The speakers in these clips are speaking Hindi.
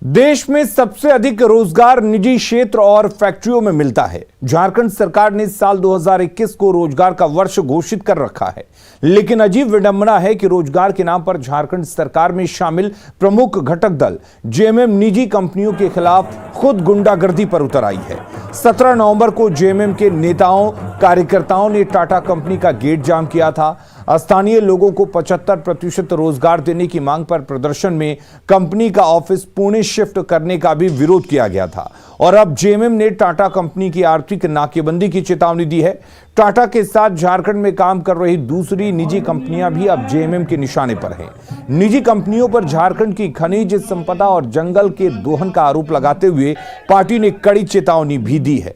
देश में सबसे अधिक रोजगार निजी क्षेत्र और फैक्ट्रियों में मिलता है। झारखंड सरकार ने साल 2021 को रोजगार का वर्ष घोषित कर रखा है, लेकिन अजीब विडंबना है कि रोजगार के नाम पर झारखंड सरकार में शामिल प्रमुख घटक दल जेएमएम निजी कंपनियों के खिलाफ खुद गुंडागर्दी पर उतर आई है। 17 नवंबर को जेएमएम के नेताओं कार्यकर्ताओं ने टाटा कंपनी का गेट जाम किया था। स्थानीय लोगों को 75% रोजगार देने की मांग पर प्रदर्शन में कंपनी का ऑफिस पुणे शिफ्ट करने का भी विरोध किया गया था। और अब जेएमएम ने टाटा कंपनी की आर्थिक नाकेबंदी की चेतावनी दी है। टाटा के साथ झारखंड में काम कर रही दूसरी निजी कंपनियां भी अब जेएमएम के निशाने पर हैं। निजी कंपनियों पर झारखंड की खनिज संपदा और जंगल के दोहन का आरोप लगाते हुए पार्टी ने कड़ी चेतावनी भी दी है।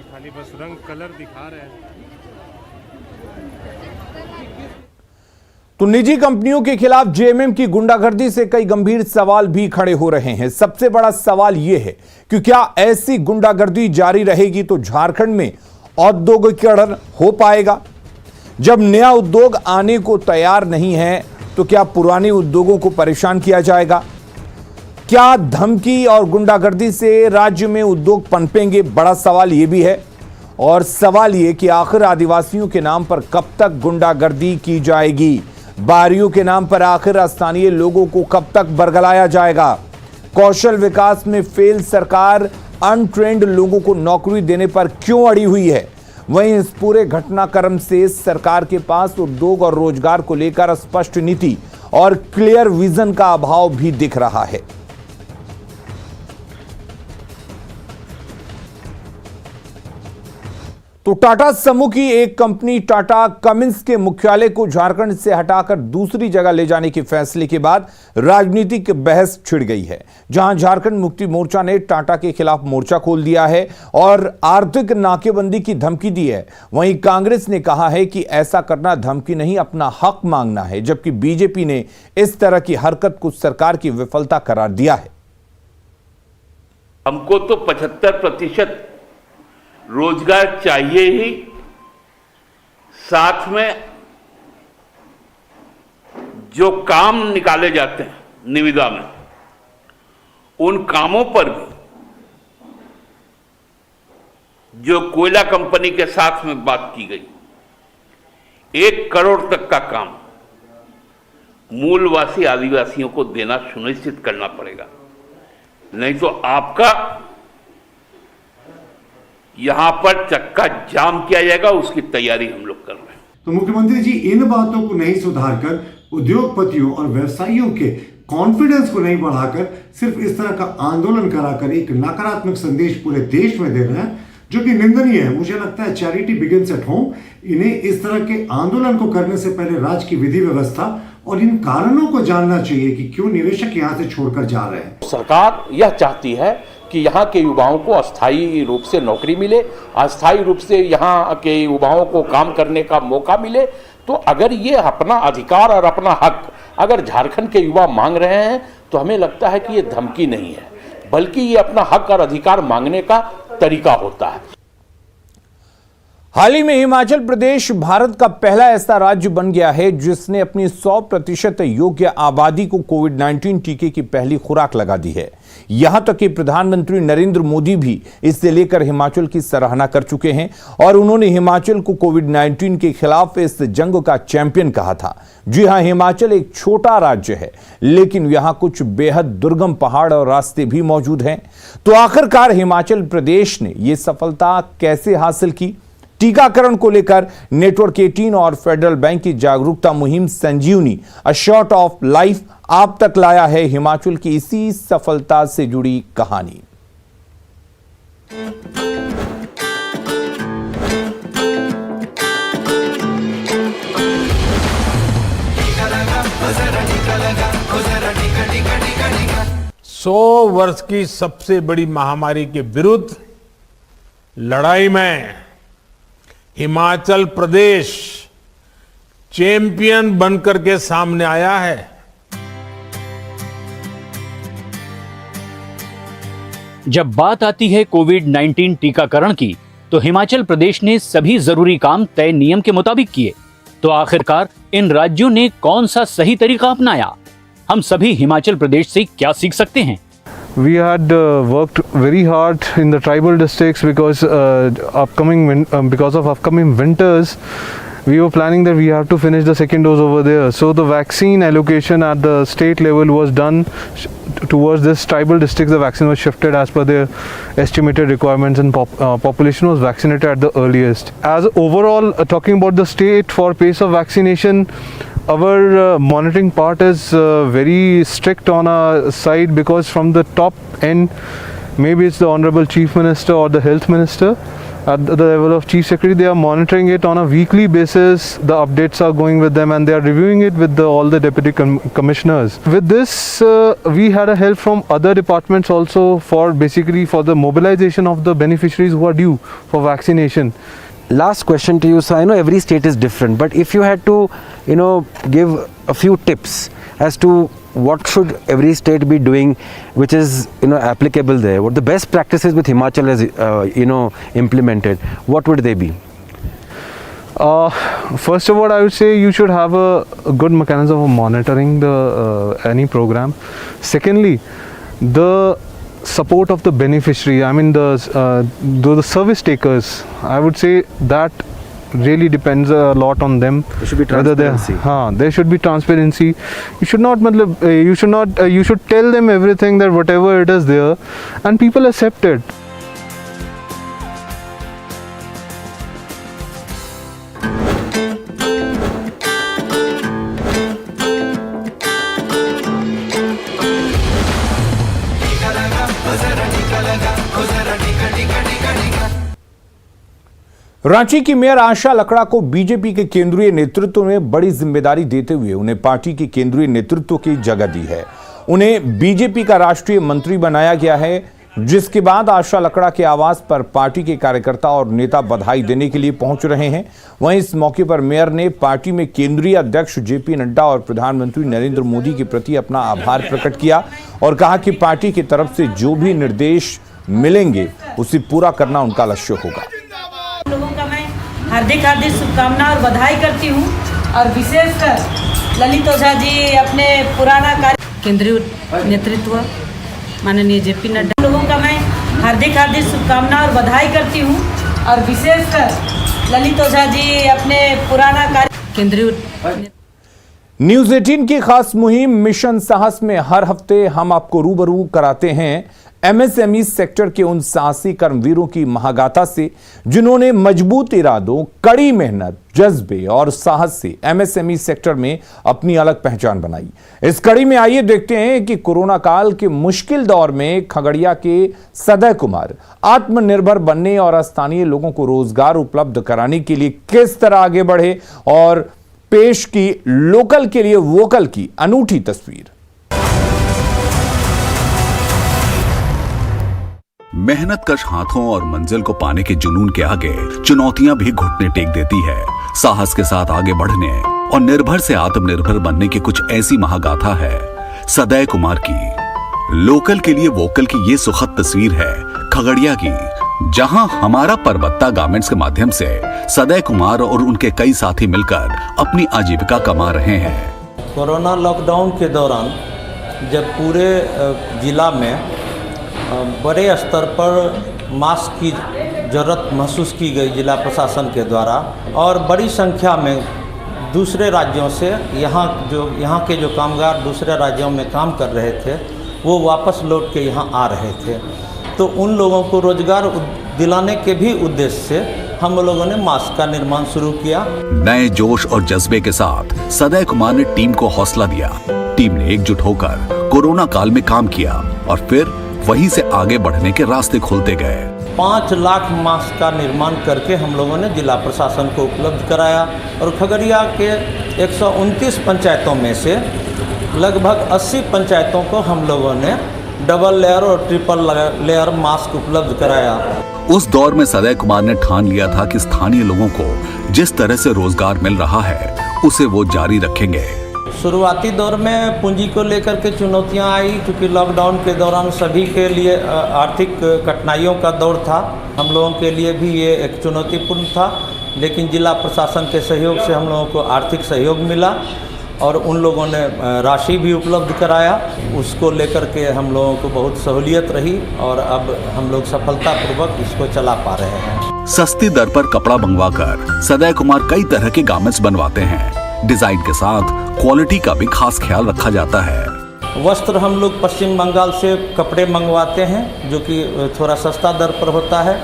खाली बस रंग कलर दिखा रहे हैं। तो निजी कंपनियों के खिलाफ जेएमएम की गुंडागर्दी से कई गंभीर सवाल भी खड़े हो रहे हैं। सबसे बड़ा सवाल यह है कि क्या ऐसी गुंडागर्दी जारी रहेगी तो झारखंड में औद्योगिकीकरण हो पाएगा? जब नया उद्योग आने को तैयार नहीं है तो क्या पुराने उद्योगों को परेशान किया जाएगा? क्या धमकी और गुंडागर्दी से राज्य में उद्योग पनपेंगे? बड़ा सवाल यह भी है। और सवाल यह कि आखिर आदिवासियों के नाम पर कब तक गुंडागर्दी की जाएगी? बारियों के नाम पर आखिर स्थानीय लोगों को कब तक बरगलाया जाएगा? कौशल विकास में फेल सरकार अनट्रेंड लोगों को नौकरी देने पर क्यों अड़ी हुई है? वहीं इस पूरे घटनाक्रम से सरकार के पास उद्योग और रोजगार को लेकर स्पष्ट नीति और क्लियर विजन का अभाव भी दिख रहा है। तो टाटा समूह की एक कंपनी टाटा कमिंस के मुख्यालय को झारखंड से हटाकर दूसरी जगह ले जाने के फैसले के बाद राजनीतिक बहस छिड़ गई है, जहां झारखंड मुक्ति मोर्चा ने टाटा के खिलाफ मोर्चा खोल दिया है और आर्थिक नाकेबंदी की धमकी दी है। वहीं कांग्रेस ने कहा है कि ऐसा करना धमकी नहीं, अपना हक मांगना है, जबकि बीजेपी ने इस तरह की हरकत को सरकार की विफलता करार दिया है। हमको तो 75% रोजगार चाहिए ही, साथ में जो काम निकाले जाते हैं निविदा में, उन कामों पर भी जो कोयला कंपनी के साथ में बात की गई, 1 करोड़ तक का काम मूलवासी आदिवासियों को देना सुनिश्चित करना पड़ेगा, नहीं तो आपका यहां पर चक्का जाम किया जाएगा। उसकी तैयारी हम लोग कर रहे हैं। तो मुख्यमंत्री जी इन बातों को नहीं सुधारकर उद्योगपतियों और व्यवसायियों के कॉन्फिडेंस को नहीं बढ़ाकर सिर्फ इस तरह का आंदोलन कराकर एक नकारात्मक संदेश पूरे देश में दे रहे हैं, जो कि निंदनीय है। मुझे लगता है चैरिटी बिगिंस एट होम। इन्हें इस तरह के आंदोलन को करने से पहले राज्य की विधि व्यवस्था और इन कारणों को जानना चाहिए कि क्यों निवेशक यहां से छोड़कर जा रहे हैं। सरकार यह चाहती है कि यहाँ के युवाओं को अस्थायी रूप से नौकरी मिले, अस्थायी रूप से यहाँ के युवाओं को काम करने का मौका मिले। तो अगर ये अपना अधिकार और अपना हक अगर झारखंड के युवा मांग रहे हैं तो हमें लगता है कि ये धमकी नहीं है, बल्कि ये अपना हक और अधिकार मांगने का तरीका होता है। हाल ही में हिमाचल प्रदेश भारत का पहला ऐसा राज्य बन गया है जिसने अपनी 100% योग्य आबादी को कोविड-19 टीके की पहली खुराक लगा दी है। यहां तक कि प्रधानमंत्री नरेंद्र मोदी भी इसे लेकर हिमाचल की सराहना कर चुके हैं और उन्होंने हिमाचल को कोविड-19 के खिलाफ इस जंग का चैंपियन कहा था। जी हां, हिमाचल एक छोटा राज्य है, लेकिन यहां कुछ बेहद दुर्गम पहाड़ और रास्ते भी मौजूद हैं। तो आखिरकार हिमाचल प्रदेश ने यह सफलता कैसे हासिल की? टीकाकरण को लेकर नेटवर्क 18 और फेडरल बैंक की जागरूकता मुहिम संजीवनी अ शॉट ऑफ लाइफ आप तक लाया है हिमाचल की इसी सफलता से जुड़ी कहानी। सौ वर्ष की सबसे बड़ी महामारी के विरुद्ध लड़ाई में हिमाचल प्रदेश चैंपियन बनकर के सामने आया है। जब बात आती है कोविड-19 टीकाकरण की, तो हिमाचल प्रदेश ने सभी जरूरी काम तय नियम के मुताबिक किए। तो आखिरकार इन राज्यों ने कौन सा सही तरीका अपनाया? हम सभी हिमाचल प्रदेश से क्या सीख सकते हैं? We had worked very hard in the tribal districts because because of upcoming winters. We were planning that we have to finish the second dose over there. So the vaccine allocation at the state level was done towards this tribal districts. The vaccine was shifted as per their estimated requirements, and population was vaccinated at the earliest. As overall, talking about the state for pace of vaccination, our monitoring part is very strict on our side, because from the top end, maybe it's the Honorable Chief Minister or the Health Minister, at the level of Chief Secretary, they are monitoring it on a weekly basis. The updates are going with them, and they are reviewing it with all the deputy commissioners. With this, we had a help from other departments also for the mobilization of the beneficiaries who are due for vaccination. Last question to you. So I know every state is different, but if you had to, give a few tips as to what should every state be doing, which is applicable there, what the best practices with Himachal has implemented, what would they be? First of all, I would say you should have a good mechanism of monitoring the any program. Secondly, the support of the beneficiary, I mean the service takers, I would say that really depends a lot on them. There should be transparency. There should be transparency. You should tell them everything, that whatever it is there, and people accept it. Ranchi की मेयर आशा लकड़ा को बीजेपी के केंद्रीय नेतृत्व ने बड़ी जिम्मेदारी देते हुए उन्हें पार्टी के केंद्रीय नेतृत्व की जगह दी है। उन्हें बीजेपी का राष्ट्रीय मंत्री बनाया गया है, जिसके बाद आशा लकड़ा के आवास पर पार्टी के कार्यकर्ता और नेता बधाई देने के लिए पहुंच रहे हैं। वहीं इस मौके पर मेयर ने पार्टी में केंद्रीय अध्यक्ष जेपी नड्डा और प्रधानमंत्री नरेंद्र मोदी के प्रति अपना आभार प्रकट किया और कहा कि पार्टी की तरफ से जो भी निर्देश मिलेंगे उसे पूरा करना उनका लक्ष्य होगा। लोगों का मैं हार्दिक शुभकामनाएं और बधाई करती हूं, और विशेषकर ललित ओझा जी अपने पुराना कार्य केंद्रीय नेतृत्व माननीय जेपी नड्डा, लोगों का मैं हार्दिक शुभकामनाएं और बधाई करती हूं, और विशेषकर ललित ओझा जी अपने पुराना कार्य केंद्रीय। न्यूज 18 की खास मुहिम मिशन साहस में हर हफ्ते हम आपको रूबरू कराते हैं एमएसएमई सेक्टर के उन साहसी कर्मवीरों की महागाथा से, जिन्होंने मजबूत इरादों, कड़ी मेहनत, जज्बे और साहस से एमएसएमई सेक्टर में अपनी अलग पहचान बनाई। इस कड़ी में आइए देखते हैं कि कोरोना काल के मुश्किल दौर में खगड़िया के सदय कुमार आत्मनिर्भर बनने और स्थानीय लोगों को रोजगार उपलब्ध कराने के लिए किस तरह आगे बढ़े, और पेश की लोकल के लिए वोकल की अनूठी तस्वीर। मेहनतकश हाथों और मंजिल को पाने के जुनून के आगे चुनौतियां भी घुटने टेक देती है। साहस के साथ आगे बढ़ने और निर्भर से आत्मनिर्भर बनने की कुछ ऐसी महागाथा है सदय कुमार की। लोकल के लिए वोकल की ये सुखद तस्वीर है खगड़िया की, जहां हमारा परबत्ता गारमेंट्स के माध्यम से सदय कुमार और उनके कई साथी मिलकर अपनी आजीविका कमा रहे हैं। कोरोना लॉकडाउन के दौरान जब पूरे जिला में बड़े स्तर पर मास्क की ज़रूरत महसूस की गई जिला प्रशासन के द्वारा, और बड़ी संख्या में दूसरे राज्यों से यहाँ के जो कामगार दूसरे राज्यों में काम कर रहे थे वो वापस लौट के यहाँ आ रहे थे, तो उन लोगों को रोजगार दिलाने के भी उद्देश्य से हम लोगों ने मास्क का निर्माण शुरू किया। नए जोश और जज्बे के साथ सदय कुमार ने टीम को हौसला दिया। टीम ने एकजुट होकर कोरोना काल में काम किया और फिर वहीं से आगे बढ़ने के रास्ते खोलते गए। 5 लाख मास्क का निर्माण करके हम लोगों ने जिला प्रशासन को उपलब्ध कराया, और खगड़िया के 129 पंचायतों में से लगभग 80 पंचायतों को हम लोगों ने डबल लेयर और ट्रिपल लेयर मास्क उपलब्ध कराया। उस दौर में सदय कुमार ने ठान लिया था कि स्थानीय लोगों को जिस तरह से रोजगार मिल रहा है उसे वो जारी रखेंगे। शुरुआती दौर में पूंजी को लेकर के चुनौतियां आई, क्योंकि लॉकडाउन के दौरान सभी के लिए आर्थिक कठिनाइयों का दौर था। हम लोगों के लिए भी ये एक चुनौतीपूर्ण था, लेकिन जिला प्रशासन के सहयोग से हम लोगों को आर्थिक सहयोग मिला और उन लोगों ने राशि भी उपलब्ध कराया। उसको लेकर के हम लोगों को बहुत सहूलियत रही और अब हम लोग सफलतापूर्वक इसको चला पा रहे हैं। सस्ती दर पर कपड़ा मंगवाकर सदय कुमार कई तरह के गारमेंट्स बनवाते हैं। डिजाइन के साथ क्वालिटी का भी खास ख्याल रखा जाता है। वस्त्र हम लोग पश्चिम बंगाल से कपड़े मंगवाते हैं जो कि थोड़ा सस्ता दर पर होता है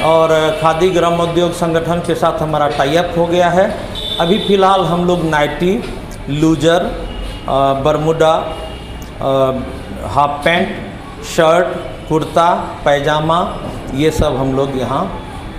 और खादी ग्रामोद्योग संगठन के साथ हमारा टाई अप हो गया है। अभी फ़िलहाल हम लोग नाइटी, लूजर, Bermuda, half pant, shirt, kurta, pyjama ये सब हम लोग यहाँ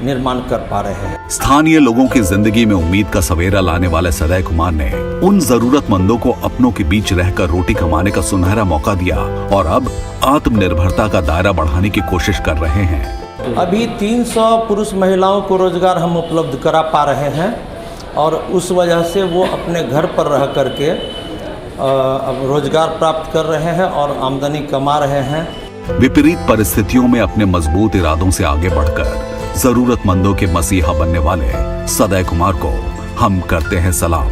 निर्माण कर पा रहे हैं। स्थानीय लोगों की जिंदगी में उम्मीद का सवेरा लाने वाले सदय कुमार ने उन जरूरतमंदों को अपनों के बीच रहकर रोटी कमाने का सुनहरा मौका दिया और अब आत्मनिर्भरता का दायरा बढ़ाने की कोशिश कर रहे हैं। अभी 300 पुरुष महिलाओं को रोजगार हम उपलब्ध करा पा रहे हैं और उस वजह से वो अपने घर पर रह करके अब रोजगार प्राप्त कर रहे हैं और आमदनी कमा रहे हैं। विपरीत परिस्थितियों में अपने मजबूत इरादों से आगे बढ़कर जरूरतमंदों के मसीहा बनने वाले सदय कुमार को हम करते हैं सलाम।